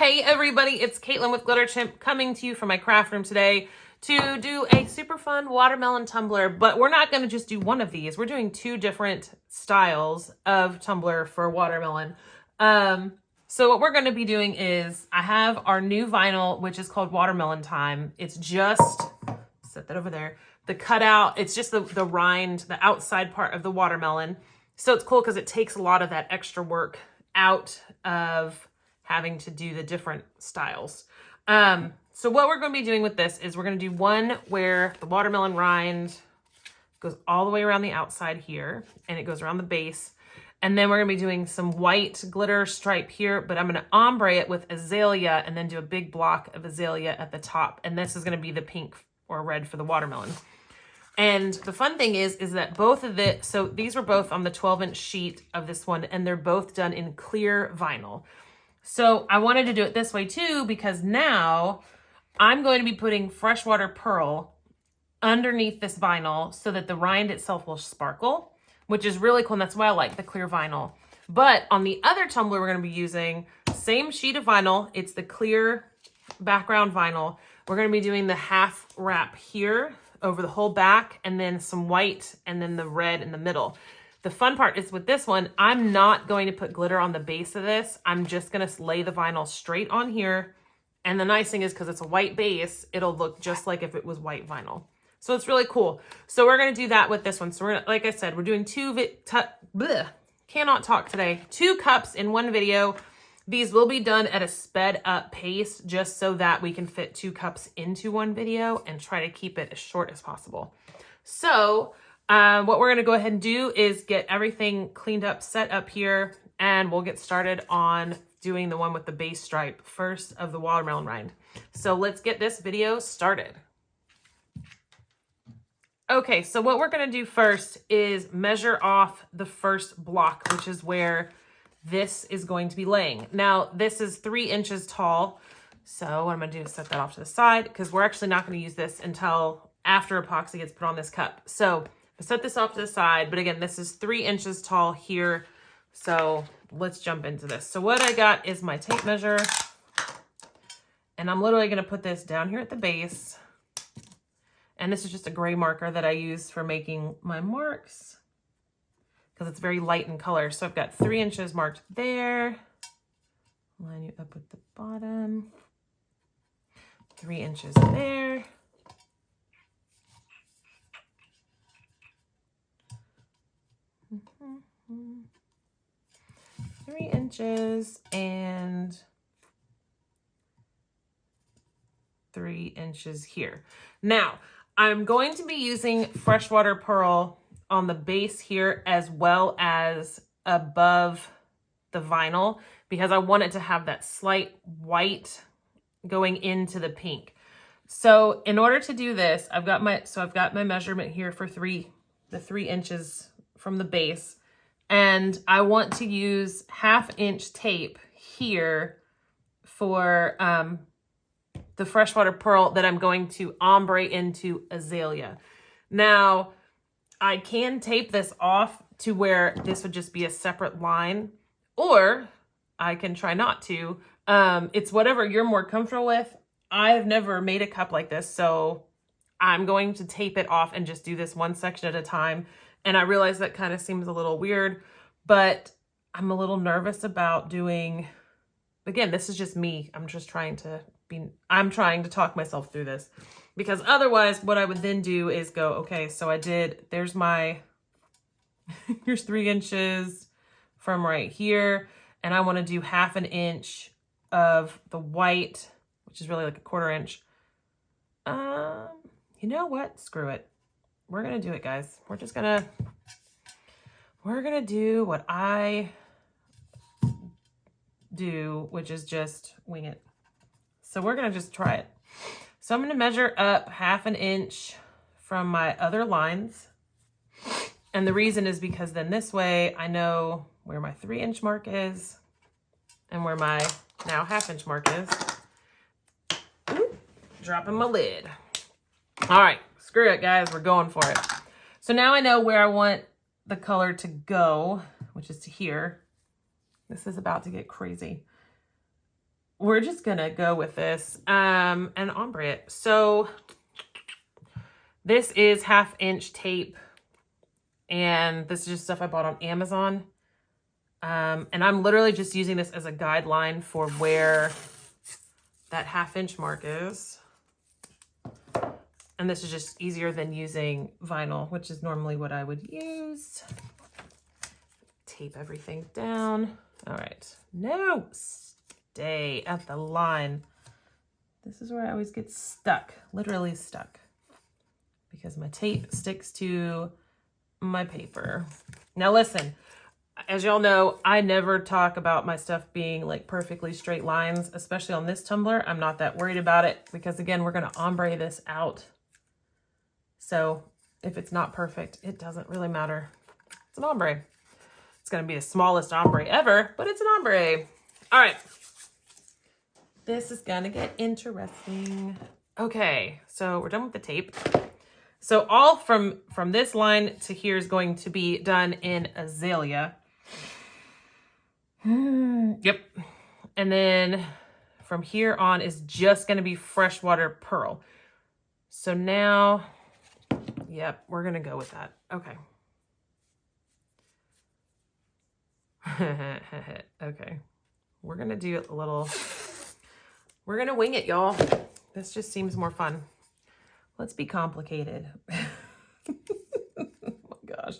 Hey everybody, it's Caitlin with Glitter Chimp coming to you from my craft room today to do a super fun watermelon tumbler, but we're not going to just do one of these. We're doing two different styles of tumbler for watermelon. So what we're going to be doing is I have our new vinyl, which is called Watermelon Time. It's just, set that over there, the cutout. It's just the rind, the outside part of the watermelon. So it's cool because it takes a lot of that extra work out of having to do the different styles. So what we're going to be doing with this is we're going to do one where the watermelon rind goes all the way around the outside here and it goes around the base. And then we're going to be doing some white glitter stripe here, but I'm going to ombre it with azalea and then do a big block of azalea at the top. And this is going to be the pink or red for the watermelon. And the fun thing is that both of the, so these were both on the 12-inch sheet of this one, and they're both done in clear vinyl. So I wanted to do it this way too, because now I'm going to be putting freshwater pearl underneath this vinyl so that the rind itself will sparkle, which is really cool. And that's why I like the clear vinyl. But on the other tumbler, we're going to be using same sheet of vinyl. It's the clear background vinyl. We're going to be doing the half wrap here over the whole back, and then some white, and then the red in the middle. The fun part is with this one, I'm not going to put glitter on the base of this. I'm just going to lay the vinyl straight on here. And the nice thing is because it's a white base, it'll look just like if it was white vinyl. So it's really cool. So we're going to do that with this one. So we're gonna, like I said, we're doing two cups in one video. These will be done at a sped up pace just so that we can fit 2 cups into one video and try to keep it as short as possible. So what we're going to go ahead and do is get everything cleaned up, set up here, and we'll get started on doing the one with the base stripe first of the watermelon rind. So let's get this video started. Okay, so what we're going to do first is measure off the first block, which is where this is going to be laying. Now, this is 3 inches tall. So what I'm going to do is set that off to the side because we're actually not going to use this until after epoxy gets put on this cup. So I set this off to the side, but again, this is 3 inches tall here. So let's jump into this. So what I got is my tape measure, and I'm literally going to put this down here at the base. And this is just a gray marker that I use for making my marks because it's very light in color. So I've got 3 inches marked there. Line you up with the bottom. 3 inches there. Mm-hmm. 3 inches and 3 inches here. Now, I'm going to be using freshwater pearl on the base here as well as above the vinyl because I want it to have that slight white going into the pink. So in order to do this, I've got my measurement here for the 3 inches from the base. And I want to use 1/2 inch tape here for the freshwater pearl that I'm going to ombre into azalea. Now, I can tape this off to where this would just be a separate line, or I can try not to. It's whatever you're more comfortable with. I've never made a cup like this, so I'm going to tape it off and just do this one section at a time. And I realize that kind of seems a little weird, but I'm a little nervous about doing, again, this is just me. I'm trying to talk myself through this because otherwise what I would then do is go, okay, so there's my, here's 3 inches from right here. And I want to do 1/2 inch of the white, which is really like a 1/4 inch. You know what? Screw it. We're going to do it, guys. We're going to do what I do, which is just wing it. So we're going to just try it. So I'm going to measure up 1/2 inch from my other lines. And the reason is because then this way I know where my 3 inch mark is and where my now 1/2 inch mark is. Ooh, dropping my lid. All right, screw it, guys. We're going for it. So now I know where I want the color to go, which is to here. This is about to get crazy. we're just gonna go with this and ombre it. So this is 1/2 inch tape, and this is just stuff I bought on Amazon. And I'm literally just using this as a guideline for where that 1/2 inch mark is. And this is just easier than using vinyl, which is normally what I would use. Tape everything down. All right, no, stay at the line. This is where I always get stuck, literally stuck, because my tape sticks to my paper. Now listen, as y'all know, I never talk about my stuff being like perfectly straight lines, especially on this tumbler. I'm not that worried about it because again, we're gonna ombre this out. So if it's not perfect, it doesn't really matter. It's an ombre. It's gonna be the smallest ombre ever, but it's an ombre. All right, this is gonna get interesting. Okay, so we're done with the tape. So all from this line to here is going to be done in azalea. Yep. And then from here on is just going to be freshwater pearl. So now, yep, we're going to go with that. Okay. Okay. We're going to do a little, we're going to wing it, y'all. This just seems more fun. Let's be complicated. Oh my gosh.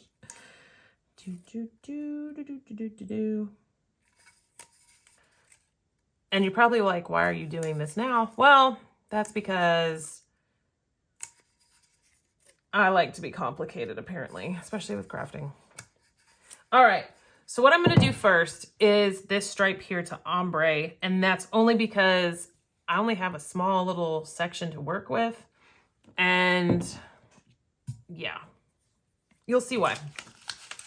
And you're probably like, why are you doing this now? Well, that's because I like to be complicated, apparently, especially with crafting. All right. So what I'm going to do first is this stripe here to ombre. And that's only because I only have a small little section to work with. And yeah, you'll see why.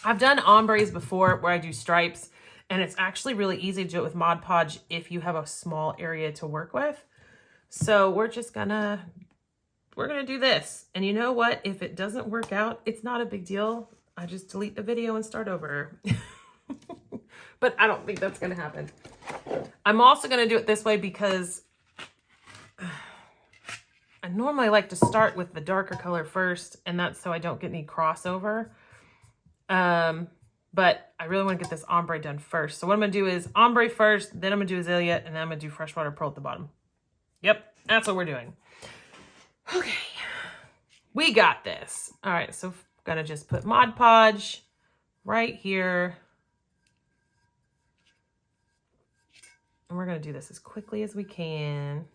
I've done ombres before where I do stripes, and it's actually really easy to do it with Mod Podge if you have a small area to work with. So we're gonna do this. And you know what? If it doesn't work out, it's not a big deal. I just delete the video and start over. But I don't think that's gonna happen. I'm also gonna do it this way because I normally like to start with the darker color first, and that's so I don't get any crossover. But I really want to get this ombre done first. So what I'm going to do is ombre first, then I'm going to do azalea, and then I'm going to do freshwater pearl at the bottom. Yep, that's what we're doing. Okay, we got this. All right, so I'm going to just put Mod Podge right here. And we're going to do this as quickly as we can.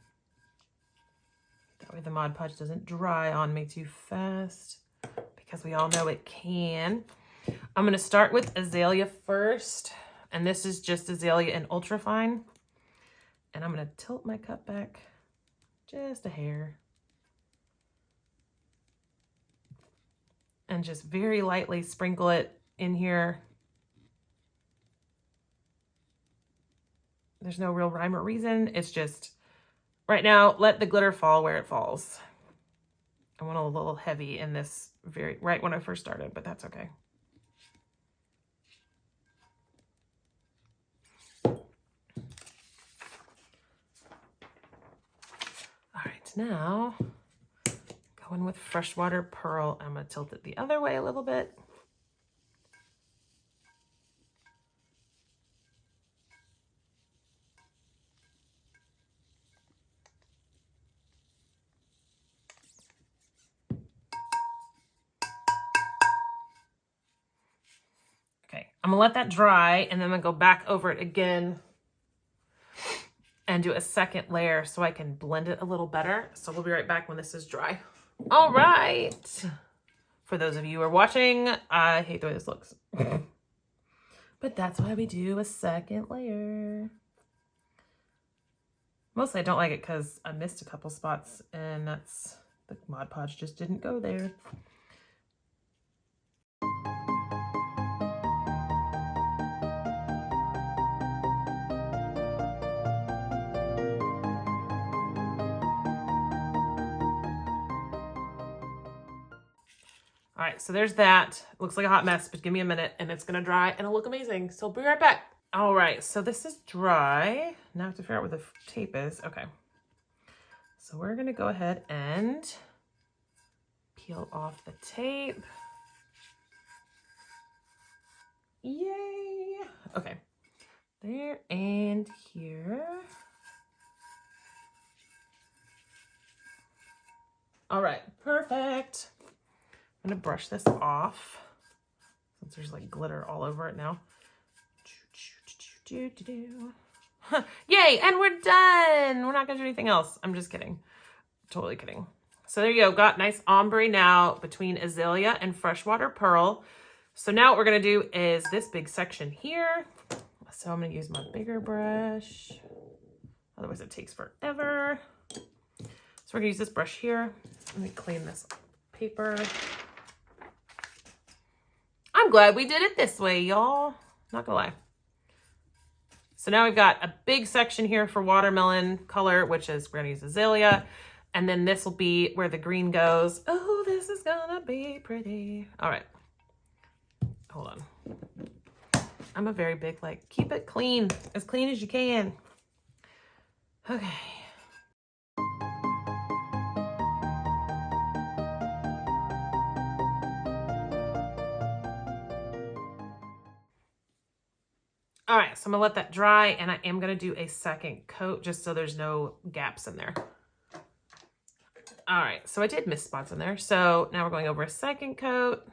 That way the Mod Podge doesn't dry on me too fast, because we all know it can. I'm going to start with azalea first, and this is just azalea in ultrafine. And I'm going to tilt my cup back just a hair. And just very lightly sprinkle it in here. There's no real rhyme or reason. It's just, right now, let the glitter fall where it falls. I went a little heavy in this right when I first started, but that's okay. All right, now going with freshwater pearl. I'm going to tilt it the other way a little bit. Okay, I'm going to let that dry, and then I'm going to go back over it again and do a second layer so I can blend it a little better. So we'll be right back when this is dry. All right. For those of you who are watching, I hate the way this looks. But that's why we do a second layer. Mostly I don't like it because I missed a couple spots, and that's, the Mod Podge just didn't go there. All right, so there's that. Looks like a hot mess, but give me a minute and it's gonna dry and it'll look amazing. So I'll be right back. All right, so this is dry. Now I have to figure out where the tape is. Okay. So we're gonna go ahead and peel off the tape. Yay! Okay. There and here. All right, perfect. I'm gonna brush this off since there's like glitter all over it now. Yay, and we're done. We're not gonna do anything else. I'm just kidding. Totally kidding. So there you go. Got nice ombre now between azalea and freshwater pearl. So now what we're gonna do is this big section here. So I'm gonna use my bigger brush. Otherwise it takes forever. So we're gonna use this brush here. Let me clean this paper. I'm glad we did it this way, y'all. Not gonna lie. So now we've got a big section here for watermelon color, which is, we're gonna use azalea. And then this will be where the green goes. Oh, this is gonna be pretty. All right, hold on. I'm a very big, like, keep it clean as you can. Okay. All right, so I'm gonna let that dry, and I am gonna do a second coat just so there's no gaps in there. All right, so I did miss spots in there. So now we're going over a second coat.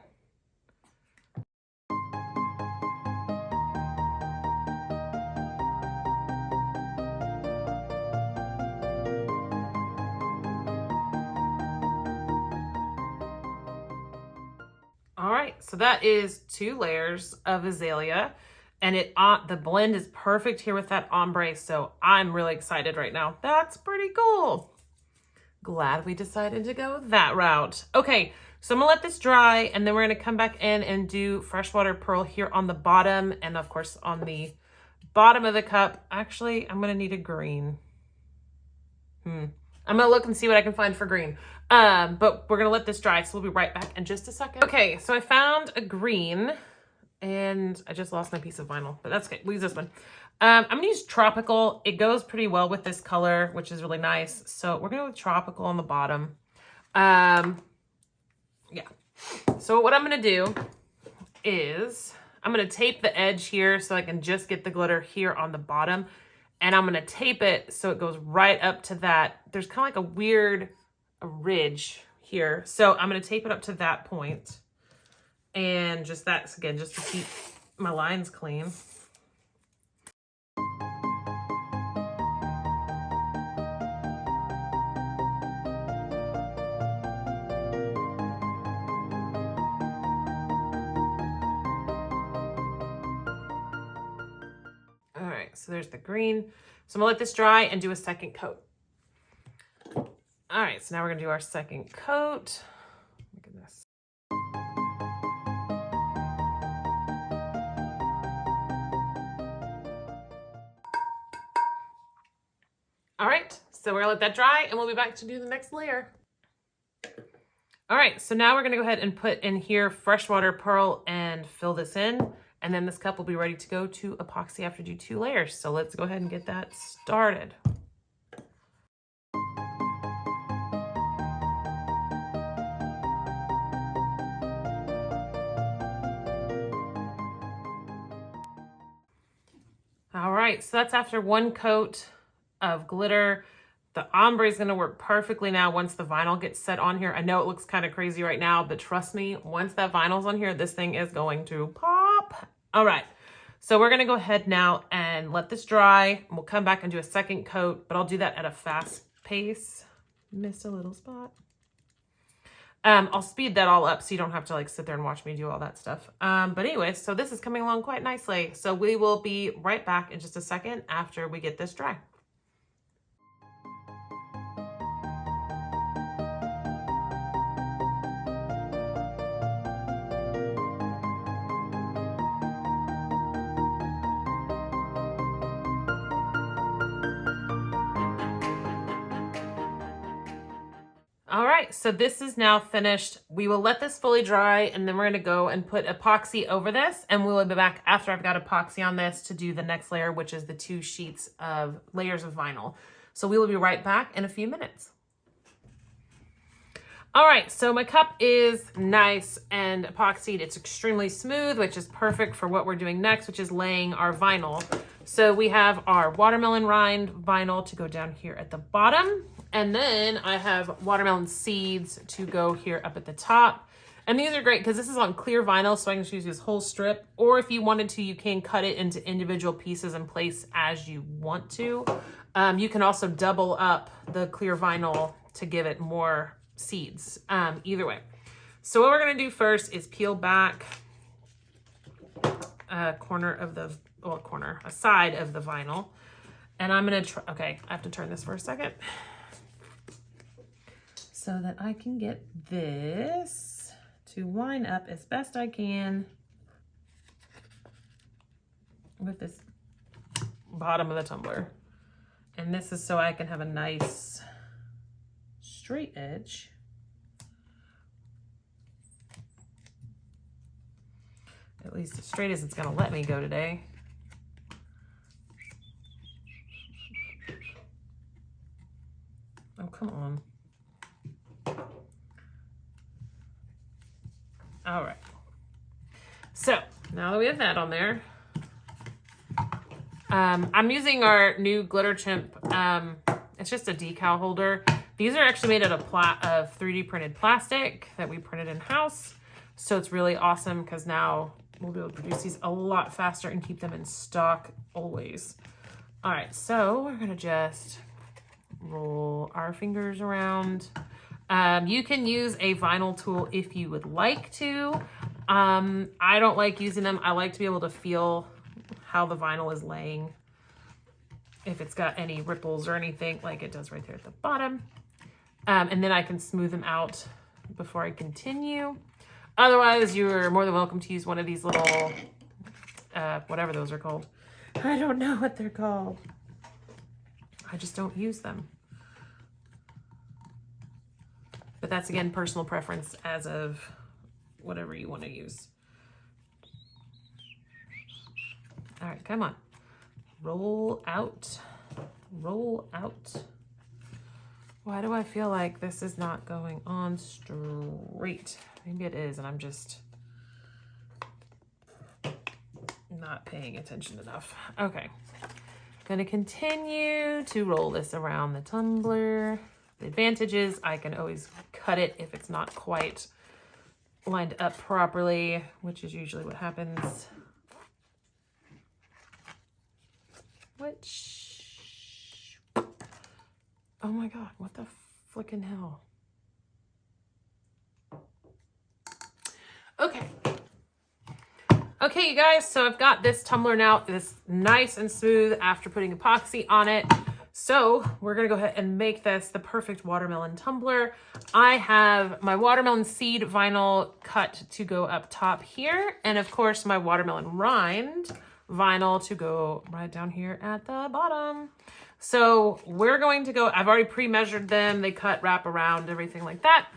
All right, so that is 2 layers of azalea, and the blend is perfect here with that ombre, so I'm really excited right now. That's pretty cool. Glad we decided to go that route. Okay, so I'm gonna let this dry, and then we're gonna come back in and do freshwater pearl here on the bottom, and of course on the bottom of the cup. Actually, I'm gonna need a green. I'm gonna look and see what I can find for green. But we're gonna let this dry, so we'll be right back in just a second. Okay, so I found a green, and I just lost my piece of vinyl, but that's okay. We'll use this one. I'm gonna use tropical. It goes pretty well with this color, which is really nice. So we're gonna go with tropical on the bottom. Yeah. So what I'm gonna do is I'm gonna tape the edge here so I can just get the glitter here on the bottom. And I'm gonna tape it so it goes right up to that. There's kind of like a weird ridge here. So I'm gonna tape it up to that point. And just that's, again, just to keep my lines clean. All right, so there's the green. So I'm gonna let this dry and do a second coat. All right, so now we're gonna do our second coat. Look at this. All right, so we're gonna let that dry and we'll be back to do the next layer. All right, so now we're gonna go ahead and put in here freshwater pearl and fill this in. And then this cup will be ready to go to epoxy after do 2 layers. So let's go ahead and get that started. All right, so that's after 1 coat of glitter. The ombre is gonna work perfectly now once the vinyl gets set on here. I know it looks kind of crazy right now, but trust me, once that vinyl's on here, this thing is going to pop. All right, so we're gonna go ahead now and let this dry. We'll come back and do a second coat, but I'll do that at a fast pace. Missed a little spot. I'll speed that all up so you don't have to like sit there and watch me do all that stuff. But anyway, so this is coming along quite nicely. So we will be right back in just a second after we get this dry. All right, so this is now finished. We will let this fully dry, and then we're gonna go and put epoxy over this, and we will be back after I've got epoxy on this to do the next layer, which is the 2 sheets of layers of vinyl. So we will be right back in a few minutes. All right, so my cup is nice and epoxied. It's extremely smooth, which is perfect for what we're doing next, which is laying our vinyl. So we have our watermelon rind vinyl to go down here at the bottom. And then I have watermelon seeds to go here up at the top. And these are great because this is on clear vinyl, so I can just use this whole strip. Or if you wanted to, you can cut it into individual pieces and place as you want to. You can also double up the clear vinyl to give it more seeds. Either way. So what we're going to do first is peel back a side of the vinyl. And I'm going to try, okay, I have to turn this for a second so that I can get this to line up as best I can with this bottom of the tumbler. And this is so I can have a nice straight edge. At least as straight as it's gonna let me go today. Oh, come on. All right. So now that we have that on there, I'm using our new Glitter Chimp. It's just a decal holder. These are actually made out of 3D printed plastic that we printed in-house. So it's really awesome because now we'll be able to produce these a lot faster and keep them in stock always. All right, so we're gonna just roll our fingers around. You can use a vinyl tool if you would like to. I don't like using them. I like to be able to feel how the vinyl is laying, if it's got any ripples or anything like it does right there at the bottom. And then I can smooth them out before I continue. Otherwise, you're more than welcome to use one of these little, whatever those are called. I don't know what they're called. I just don't use them. But that's, again, personal preference as of whatever you want to use. All right, come on. Roll out. Roll out. Why do I feel like this is not going on straight? Maybe it is, and I'm just not paying attention enough. Okay. Gonna continue to roll this around the tumbler. The advantage is I can always cut it if it's not quite lined up properly, which is usually what happens. Oh my God, what the flickin' hell? Okay. Okay, you guys, so I've got this tumbler now. It's nice and smooth after putting epoxy on it. So we're gonna go ahead and make this the perfect watermelon tumbler. I have my watermelon seed vinyl cut to go up top here. And of course, my watermelon rind vinyl to go right down here at the bottom. So we're going to go, I've already pre-measured them. They cut, wrap around, everything like that.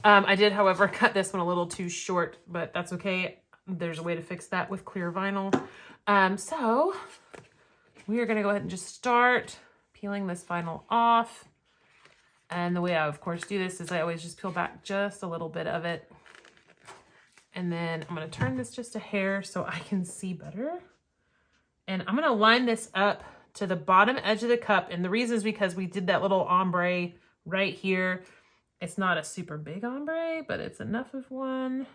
I did, however, cut this one a little too short, but that's okay. There's a way to fix that with clear vinyl. So we are gonna go ahead and just start peeling this vinyl off. And the way I, of course, do this is I always just peel back just a little bit of it. And then I'm gonna turn this just a hair so I can see better. And I'm gonna line this up to the bottom edge of the cup. And the reason is because we did that little ombre right here. It's not a super big ombre, but it's enough of one.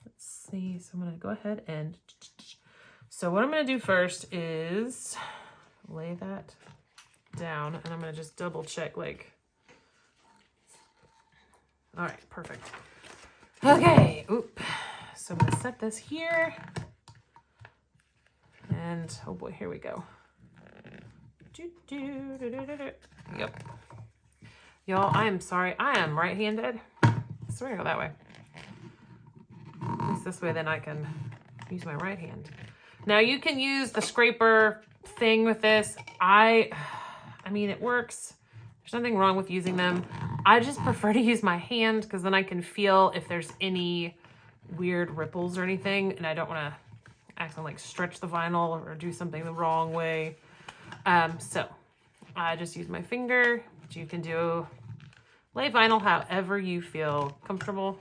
Let's see, so I'm gonna go ahead and, so what I'm gonna do first is lay that down, and I'm gonna just double check, like, all right, perfect. Okay, oop. So I'm gonna set this here, and oh boy, here we go. Yep. Y'all, I am sorry, I am right-handed. So we're gonna go that way. At least this way, then I can use my right hand. Now you can use the scraper thing with this. I mean, it works. There's nothing wrong with using them. I just prefer to use my hand because then I can feel if there's any weird ripples or anything, and I don't want to accidentally like stretch the vinyl or do something the wrong way. So I just use my finger, but you can do lay vinyl however you feel comfortable.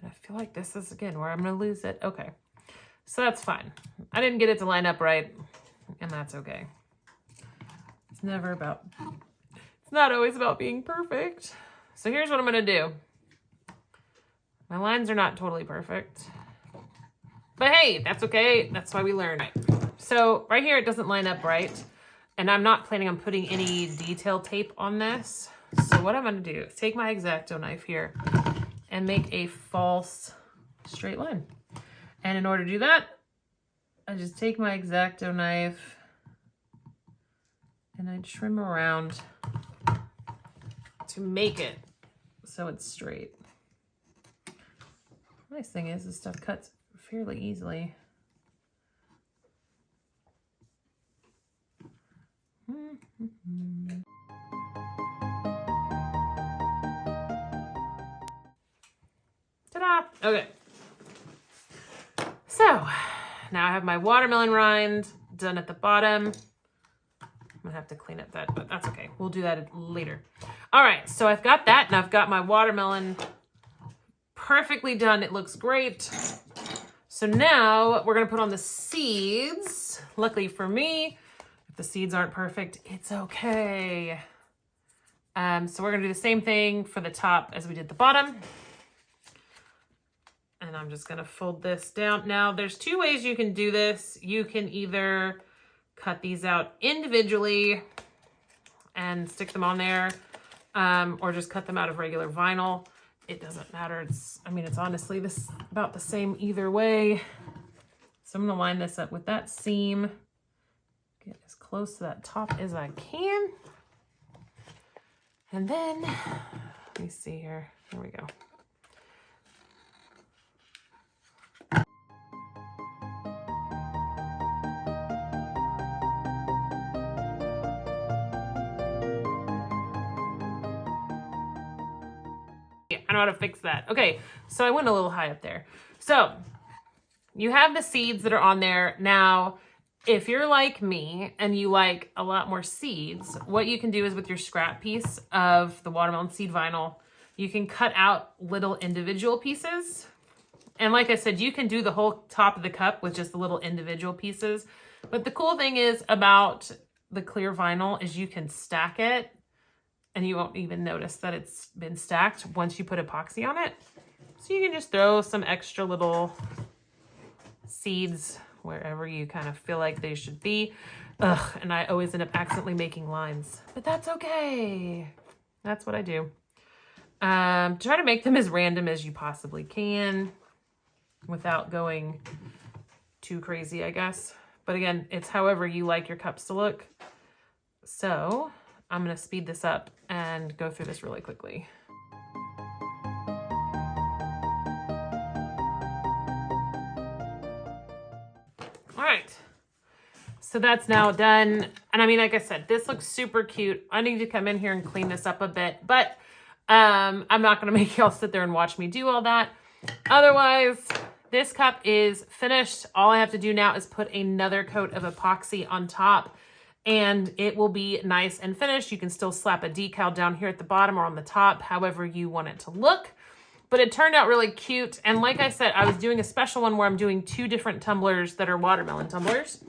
And I feel like this is again where I'm gonna lose it. Okay, so that's fine. I didn't get it to line up right, and that's okay. It's not always about being perfect. So here's what I'm gonna do. My lines are not totally perfect, but hey, that's okay. That's why we learn. So right here, it doesn't line up right, and I'm not planning on putting any detail tape on this. So what I'm gonna do is take my X-Acto knife here and make a false straight line. And in order to do that, I just take my X-Acto knife and I trim around to make it so it's straight. The nice thing is this stuff cuts fairly easily. Ta-da! Okay. So now I have my watermelon rind done at the bottom. I'm gonna have to clean up that, but that's okay. We'll do that later. All right, so I've got that, and I've got my watermelon perfectly done. It looks great. So now we're gonna put on the seeds. Luckily for me, if the seeds aren't perfect, it's okay. So we're gonna do the same thing for the top as we did the bottom. And I'm just gonna fold this down. Now there's two ways you can do this. You can either cut these out individually and stick them on there, or just cut them out of regular vinyl. It doesn't matter. It's honestly about the same either way. So I'm gonna line this up with that seam, get as close to that top as I can. And then, let me see here. Here we go. I know how to fix that. Okay, so I went a little high up there. So you have the seeds that are on there. Now, if you're like me and you like a lot more seeds, what you can do is with your scrap piece of the watermelon seed vinyl, you can cut out little individual pieces. And like I said, you can do the whole top of the cup with just the little individual pieces. But the cool thing is about the clear vinyl is you can stack it and you won't even notice that it's been stacked once you put epoxy on it. So you can just throw some extra little seeds wherever you kind of feel like they should be. Ugh, and I always end up accidentally making lines, but that's okay. That's what I do. Try to make them as random as you possibly can without going too crazy, I guess. But again, it's however you like your cups to look. So I'm gonna speed this up and go through this really quickly. All right, so that's now done. And I mean, like I said, this looks super cute. I need to come in here and clean this up a bit, but I'm not gonna make y'all sit there and watch me do all that. Otherwise, this cup is finished. All I have to do now is put another coat of epoxy on top and it will be nice and finished. You can still slap a decal down here at the bottom or on the top, however you want it to look. But it turned out really cute. And like I said, I was doing a special one where I'm doing 2 different tumblers that are watermelon tumblers.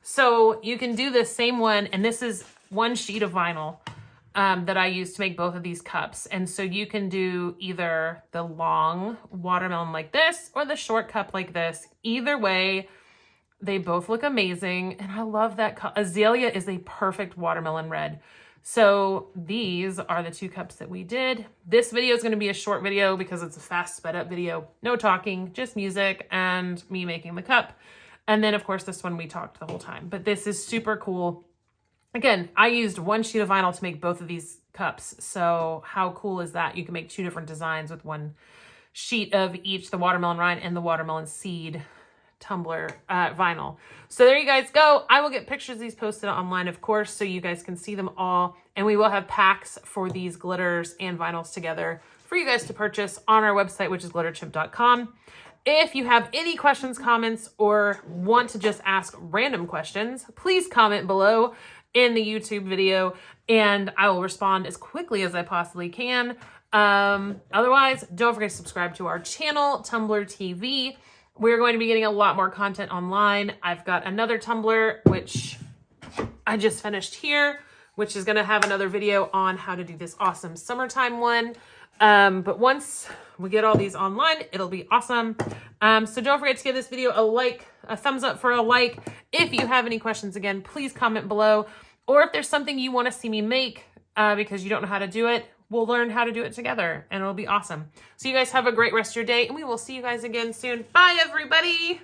So you can do this same one, and this is 1 sheet of vinyl that I used to make both of these cups. And so you can do either the long watermelon like this or the short cup like this. Either way, they both look amazing. And I love that azalea is a perfect watermelon red. So these are the 2 cups that we did. This video is going to be a short video because it's a fast sped up video. No talking, just music and me making the cup. And then of course this one we talked the whole time, but this is super cool. Again, I used one sheet of vinyl to make both of these cups. So how cool is that? You can make 2 different designs with one sheet of each, the watermelon rind and the watermelon seed tumbler vinyl. So there you guys go. I will get pictures of these posted online, of course, so you guys can see them all. And we will have packs for these glitters and vinyls together for you guys to purchase on our website, which is glitterchimp.com. If you have any questions, comments, or want to just ask random questions, please comment below in the YouTube video and I will respond as quickly as I possibly can. Otherwise, don't forget to subscribe to our channel, Tumbler TV. We're going to be getting a lot more content online. I've got another tumbler, which I just finished here, which is going to have another video on how to do this awesome summertime one. But once we get all these online, it'll be awesome. So don't forget to give this video a like, a thumbs up for a like. If you have any questions, again, please comment below. Or if there's something you want to see me make because you don't know how to do it, we'll learn how to do it together and it'll be awesome. So you guys have a great rest of your day and we will see you guys again soon. Bye, everybody.